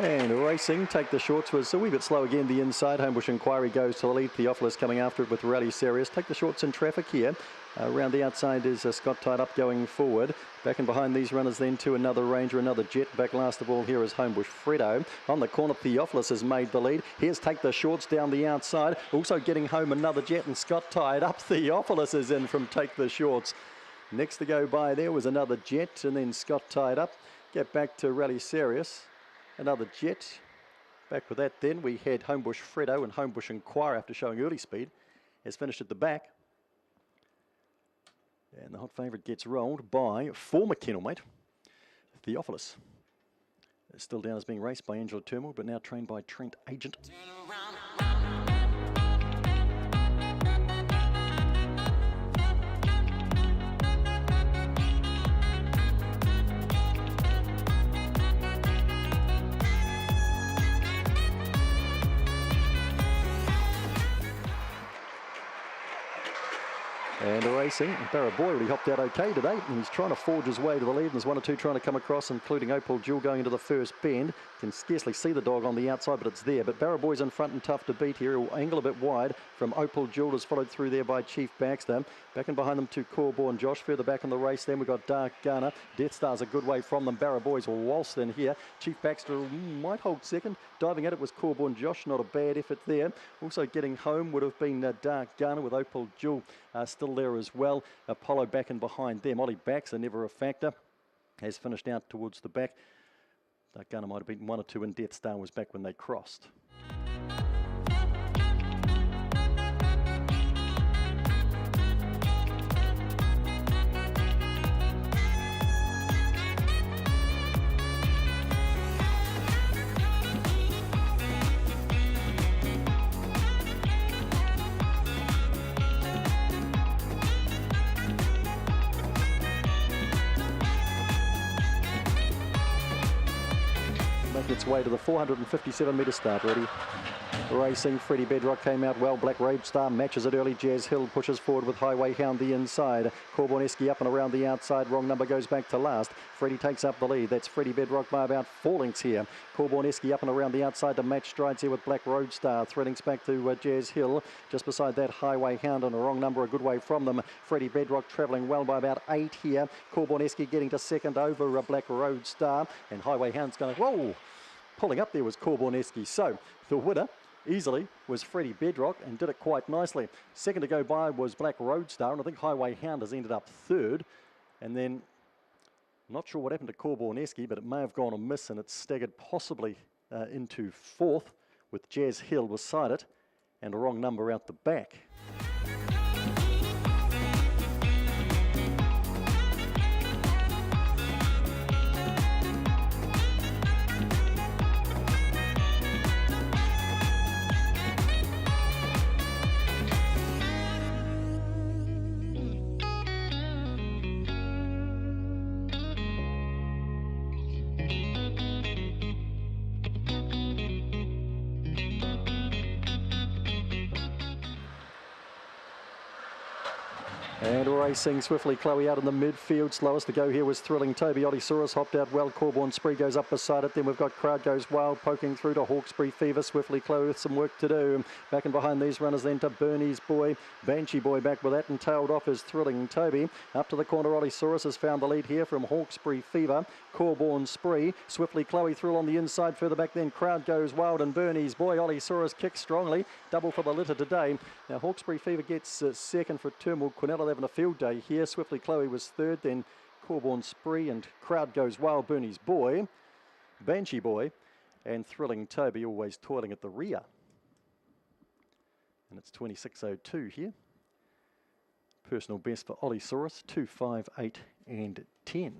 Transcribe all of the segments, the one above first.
And Racing Take the Shorts was a wee bit slow again the inside. Homebush Inquiry goes to the lead. Theophilus coming after it with Rally Serious. Take the Shorts in traffic here. Around the outside is Scott tied up going forward. Back and behind these runners then to another Ranger, another Jet. Back last of all here is Homebush Fredo. On the corner, Theophilus has made the lead. Here's Take the Shorts down the outside. Also getting home another Jet, and Scott tied up. Theophilus is in from Take the Shorts. Next to go by there was another Jet, and then Scott tied up. Get back to Rally Serious. Another Jet. Back with that then we had Homebush Fredo, and Homebush Inquiry, after showing early speed, has finished at the back. And the hot favourite gets rolled by former kennelmate Theophilus. It's still down as being raced by Angela Turmoil, but now trained by Trent Agent. And Racing, Barra Boy really hopped out okay today, and he's trying to forge his way to the lead, and there's one or two trying to come across, including Opal Jewel going into the first bend. Can scarcely see the dog on the outside, but it's there. But Barra Boy's in front and tough to beat here. He'll angle a bit wide from Opal Jewel, is followed through there by Chief Baxter. Back and behind them to Corborn Josh. Further back in the race then we've got Dark Garner. Death Star's a good way from them. Barra Boys will waltz in here. Chief Baxter might hold second. Diving at it was Corborn Josh, not a bad effort there. Also getting home would have been Dark Garner with Opal Jewel still there as well. Apollo back and behind them. Ollie Baxter, never a factor, has finished out towards the back. Dark Garner might have beaten one or two, and Death Star was back when they crossed. Its way to the 457 metre start ready. Racing, Freddie Bedrock came out well. Black Road Star matches it early. Jazz Hill pushes forward with Highway Hound the inside. Corborneski up and around the outside. Wrong number goes back to last. Freddie takes up the lead. That's Freddie Bedrock by about 4 lengths here. Corborneski up and around the outside to match strides here with Black Road Star. Threadings back to Jazz Hill. Just beside that, Highway Hound on a wrong number, a good way from them. Freddie Bedrock travelling well by about 8 here. Corborneski getting to second over Black Road Star. And Highway Hound's going, whoa! Pulling up there was Corborneski. So the winner easily was Freddie Bedrock, and did it quite nicely. Second to go by was Black Road Star, and I think Highway Hound has ended up third. And then, not sure what happened to Corborneski, but it may have gone amiss, and it's staggered possibly into fourth with Jazz Hill beside it, and a wrong number out the back. And Racing Swiftly Chloe out in the midfield. Slowest to go here was Thrilling Toby. Odyssaurus hopped out well. Corborn Spree goes up beside it. Then we've got Crowd Goes Wild poking through to Hawkesbury Fever. Swiftly Chloe with some work to do. Back and behind these runners then to Bernie's Boy. Banshee Boy back with that, and tailed off is Thrilling Toby. Up to the corner, Odyssaurus has found the lead here from Hawkesbury Fever. Corborn Spree. Swiftly Chloe through on the inside. Further back then Crowd Goes Wild and Bernie's Boy. Odyssaurus kicks strongly. Double for the litter today. Now Hawkesbury Fever gets second for Turmoil. Quinella having a field day here. Swiftly Chloe was third, then Corborn Spree and Crowd Goes Wild, Bernie's Boy, Banshee Boy, and Thrilling Toby always toiling at the rear. And it's 26.02 here. Personal best for Odyssaurus, 2:5, 8 and 10.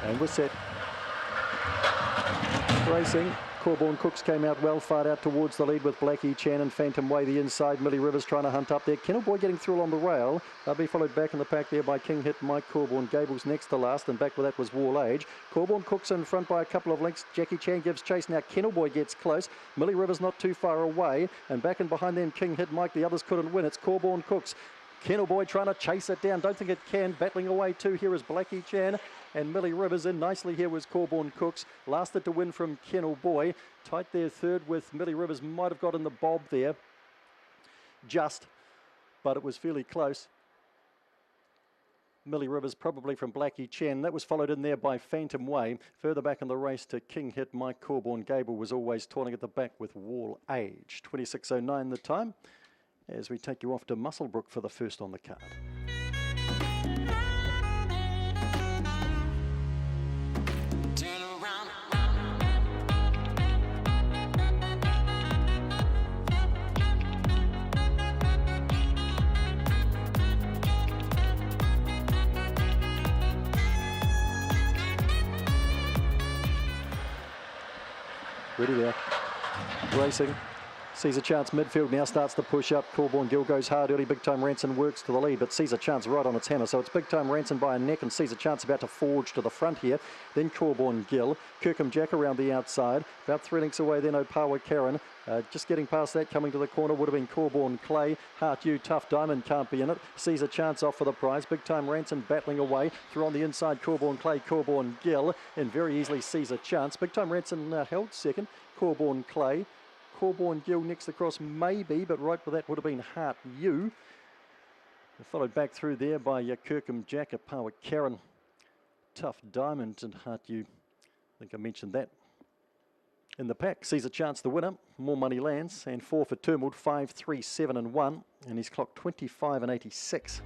And we're set. Racing, Corborn Cooks came out well, fired out towards the lead with Blackie Chan and Phantom Way the inside. Millie Rivers trying to hunt up there. Kennel Boy getting through along the rail. They'll be followed back in the pack there by King Hit, Mike Corborn. Gables next to last, and back with that was Wall Age. Corborn Cooks in front by a couple of lengths. Jackie Chan gives chase now. Kennel Boy gets close. Millie Rivers not too far away, and back and behind them King Hit, Mike. The others couldn't win. It's Corborn Cooks. Kennel Boy trying to chase it down. Don't think it can. Battling away too. Here is Blackie Chan. And Millie Rivers in nicely here was Corborn Cooks. Lasted to win from Kennel Boy. Tight there third with Millie Rivers. Might have got in the bob there. Just. But it was fairly close. Millie Rivers probably from Blackie Chan. That was followed in there by Phantom Way. Further back in the race to King Hit, Mike Corborn. Gable was always toiling at the back with Wall Age. 26:09 the time, as we take you off to Musselbrook for the first on the card. Ready there, racing, sees a chance midfield, now starts to push up. Corborn Gill goes hard early, Big Time Ranson works to the lead, but sees a chance right on its hammer. So it's Big Time Ranson by a neck and sees a chance about to forge to the front here. Then Corborn Gill, Kirkham Jack around the outside, about 3 lengths away then Opawa Karen. Just getting past that, coming to the corner would have been Corborn Clay. Heart You, Tough Diamond can't be in it. Sees a chance off for the prize. Big Time Ranson battling away. Through on the inside, Corborn Clay, Corborn Gill, and very easily sees a chance. Big Time Ranson held second. Corborn Clay. Corborn Gill next across maybe, but right for that would have been Heart You. Followed back through there by Kirkham Jack, Opawa Karen. Tough Diamond and Heart You. I think I mentioned that. In the pack, sees a chance to win it. More money lands, and 4 for Termold, 5, 3, 7 and 1, and he's clocked 25 and 86.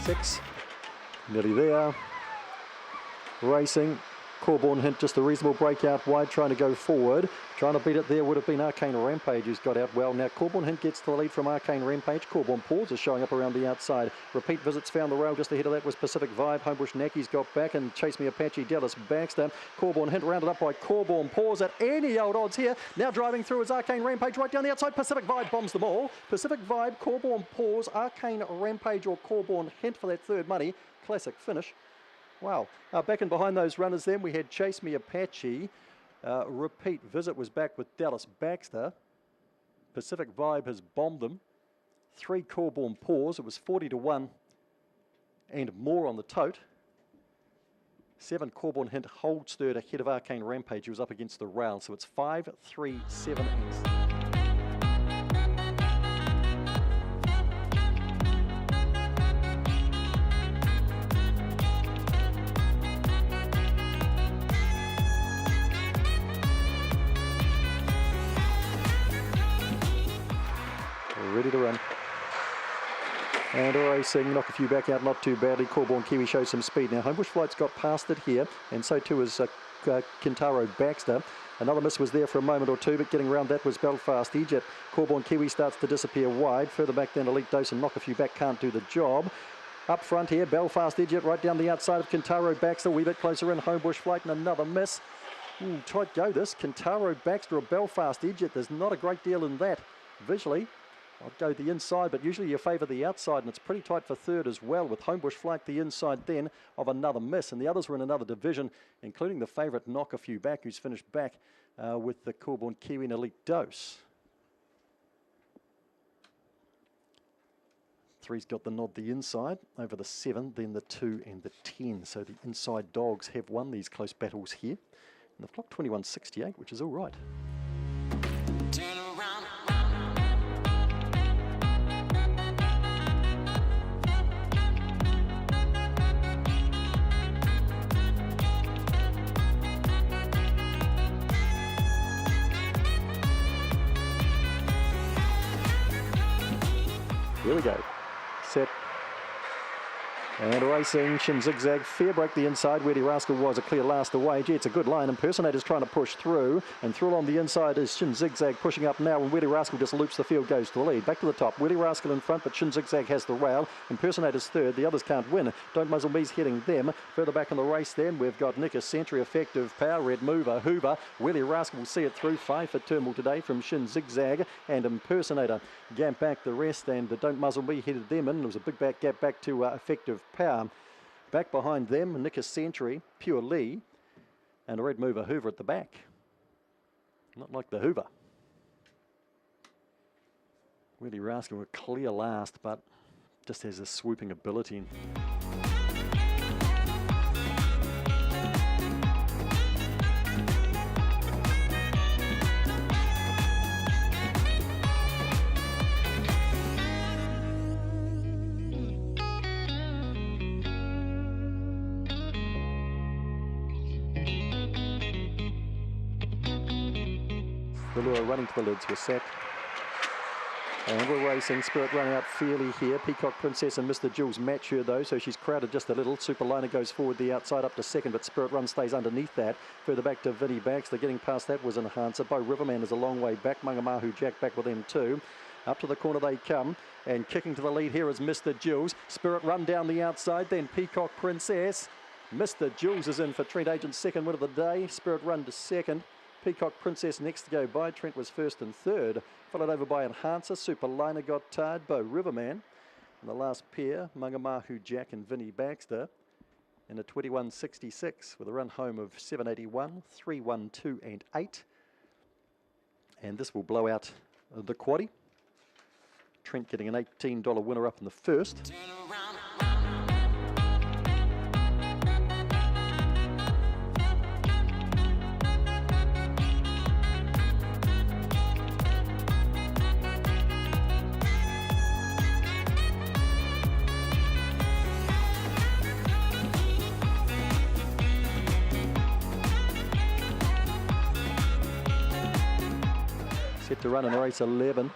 Six, nearly there. Racing, Corborn Hint just a reasonable breakout wide, trying to go forward. Trying to beat it there would have been Arcane Rampage, who's got out well. Now Corborn Hint gets to the lead from Arcane Rampage. Corborn Paws is showing up around the outside. Repeat Visits found the rail. Just ahead of that was Pacific Vibe. Homebush Naki's got back, and Chase Me Apache, Dallas Baxter. Corborn Hint rounded up by Corborn Paws at any old odds here. Now driving through is Arcane Rampage right down the outside. Pacific Vibe bombs them all. Pacific Vibe, Corborn Paws, Arcane Rampage or Corborn Hint for that third money. Classic finish. Wow. Back in behind those runners then, we had Chase Me Apache. Repeat Visit was back with Dallas Baxter. Pacific Vibe has bombed them. 3 Corborn Paws. It was 40-1 and more on the tote. 7 Corborn Hint holds third ahead of Arcane Rampage, who was up against the rail. So it's 5, 3, 7 and... ready to run. And racing, knock a few back out, not too badly. Corborn Kiwi shows some speed. Now Homebush Flight's got past it here, and so too is Kintaro Baxter. Another miss was there for a moment or two, but getting around that was Belfast Egypt. Corborn Kiwi starts to disappear wide. Further back then Elite Dose and knock a few back can't do the job. Up front here, Belfast Egypt right down the outside of Kintaro Baxter. A wee bit closer in, Homebush Flight, and another miss. Tight go this. Kintaro Baxter or Belfast Egypt. There's not a great deal in that visually. I'd go the inside, but usually you favour the outside, and it's pretty tight for third as well, with Homebush Flight the inside then of another miss, and the others were in another division, including the favourite Knock a Few Back, who's finished back with the Corborn Kiwi and Elite Dose. 3's got the nod the inside over the 7, then the 2 and the 10. So the inside dogs have won these close battles here, and they've clocked 21.68, which is all right. Here we go. Set. And racing, Shin Zigzag, fair break the inside. Weedy Rascal was a clear last away. Gee, it's a good line. Impersonator's trying to push through. And through on the inside is Shin Zigzag pushing up now. And Weedy Rascal just loops the field, goes to the lead. Back to the top. Weedy Rascal in front, but Shin Zigzag has the rail. Impersonator's third. The others can't win. Don't Muzzle Me's heading them. Further back in the race then, we've got Nicker Century, Effective Power, Red Mover, Hoover. Weedy Rascal will see it through. 5 for Turnbull today from Shin Zigzag. And Impersonator gap back the rest. And Don't Muzzle Me headed them in. It was a big back gap back to Effective Power. Back behind them, Nicker Century, Pure Lee, and a Red Mover Hoover at the back. Not like the Hoover. Weedy Rascal were clear last, but just has a swooping ability. The lure running to the lids was set. And we're racing. Spirit running out fairly here. Peacock Princess and Mr. Jules match her though, so she's crowded just a little. Superliner goes forward the outside up to second, but Spirit Run stays underneath that. Further back to Vinnie Baxter. Getting past that was Enhancer. Bo Riverman is a long way back. Mangamahu Jack back with them too. Up to the corner they come, and kicking to the lead here is Mr. Jules. Spirit Run down the outside, then Peacock Princess. Mr. Jules is in for Trent Agent's second win of the day. Spirit Run to second. Peacock Princess next to go by. Trent was first and third. Followed over by Enhancer. Superliner got tired. Bo Riverman. And the last pair, Mangamahu Jack and Vinnie Baxter, in a 21.66 with a run home of 7.81, 3.12 and 8. And this will blow out the quaddie. Trent getting an $18 winner up in the first. Set to run in race 11.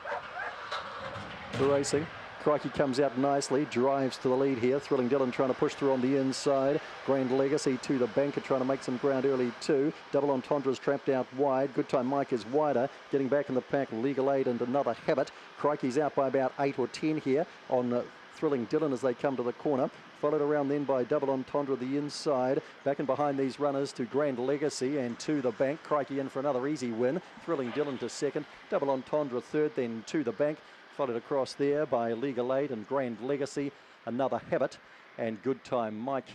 The racing. Crikey comes out nicely, drives to the lead here. Thrilling Dylan trying to push through on the inside. Grand Legacy to the banker, trying to make some ground early too. Double Entendra's trapped out wide. Good Time Mike is wider. Getting back in the pack, Legal Aid and Another Habit. Crikey's out by about 8 or 10 here on Thrilling Dylan as they come to the corner. Followed around then by Double Entendre the inside. Back and behind these runners to Grand Legacy and to the bank. Crikey in for another easy win. Thrilling Dylan to second. Double Entendre third, then to the bank. Followed across there by Legal Aid and Grand Legacy. Another Habit and Good Time Mike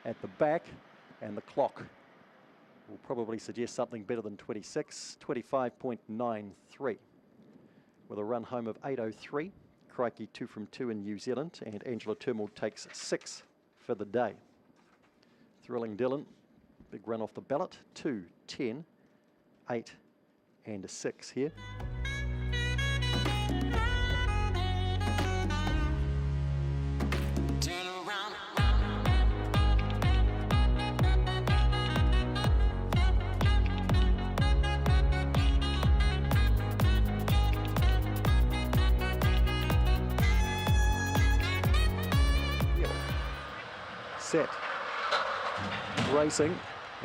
at the back. And the clock will probably suggest something better than 26. 25.93 with a run home of 8.03. Crikey 2 from 2 in New Zealand, and Angela Turmel takes 6 for the day. Thrilling Dylan, big run off the ballot, 2, 10, 8 and 6 here. Set. Racing.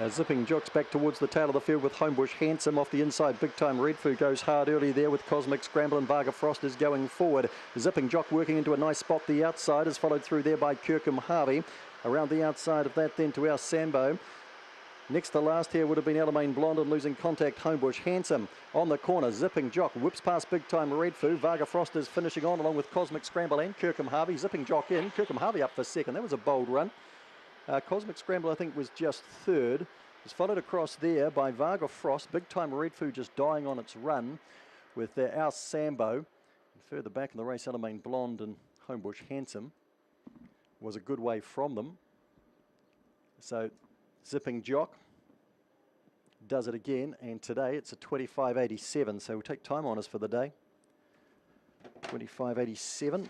Zipping Jocks back towards the tail of the field with Homebush Handsome off the inside. Big Time Redfoo goes hard early there with Cosmic Scramble, and Varga Frost is going forward. Zipping Jock working into a nice spot. The outside is followed through there by Kirkham Harvey. Around the outside of that then to our Sambo. Next to last here would have been Alamein Blonde, and losing contact Homebush Handsome. On the corner, Zipping Jock whips past Big Time Redfoo. Varga Frost is finishing on along with Cosmic Scramble and Kirkham Harvey. Zipping Jock in. Kirkham Harvey up for second. That was a bold run. Cosmic Scramble, I think, was just third. Was followed across there by Varga Frost. Big Time Redfoo just dying on its run with our Sambo. And further back in the race, Alamein Blonde and Homebush Handsome was a good way from them. So Zipping Jock does it again, and today it's a 25.87, so we'll take time on us for the day. 25.87.